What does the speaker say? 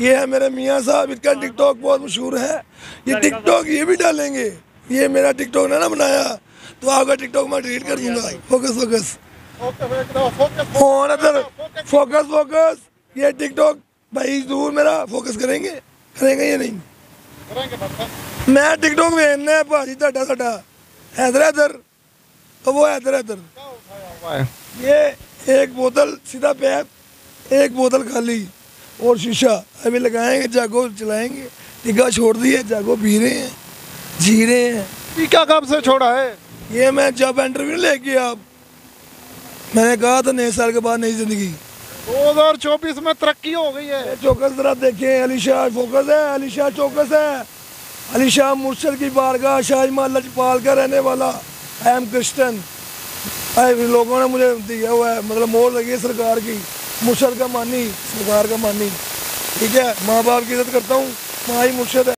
ये है मेरे मियाँ साहब, इनका टिकटॉक बहुत मशहूर है। ये टिकटॉक ये भी डालेंगे। ये मेरा टिकटॉक ना बनाया तो आपका टिकटॉक मैं डिलीट कर दूंगा। फोकस फोकस फोन इधर, फोकस फोकस। ये टिकटॉक भाई जरूर मेरा फोकस करेंगे, करेंगे ये नहीं मैं टिकटॉक वेखना है भाजी ਤੁਹਾਡਾ ਸਾਡਾ हैदर हैदर तो वो हैदर हैदर। ये एक बोतल सीधा पैप, एक बोतल खाली और शीशा अभी लगाएंगे, जागो चलाएंगे। टिक्का छोड़ दिए, जागो पी रहे हैं, जी रहे हैं। टीका कब से छोड़ा है? ये मैं जब इंटरव्यू लेके आप मैंने कहा था नए साल के बाद नई जिंदगी 2024 में तरक्की हो गई है। चौकस जरा देखें, अली शाह फोकस है, अली शाह चौकस है। अली शाह मुर्शद की बारगाह शाहजमाल लजपाल का रहने वाला। I am Christian. लोगों ने मुझे दिया हुआ है, मतलब मोहर लगी है सरकार की, मुर्शद का मानी, सरकार का मानी। ठीक है, माँ बाप की इज्जत करता हूँ, माँ ही मुर्शद है।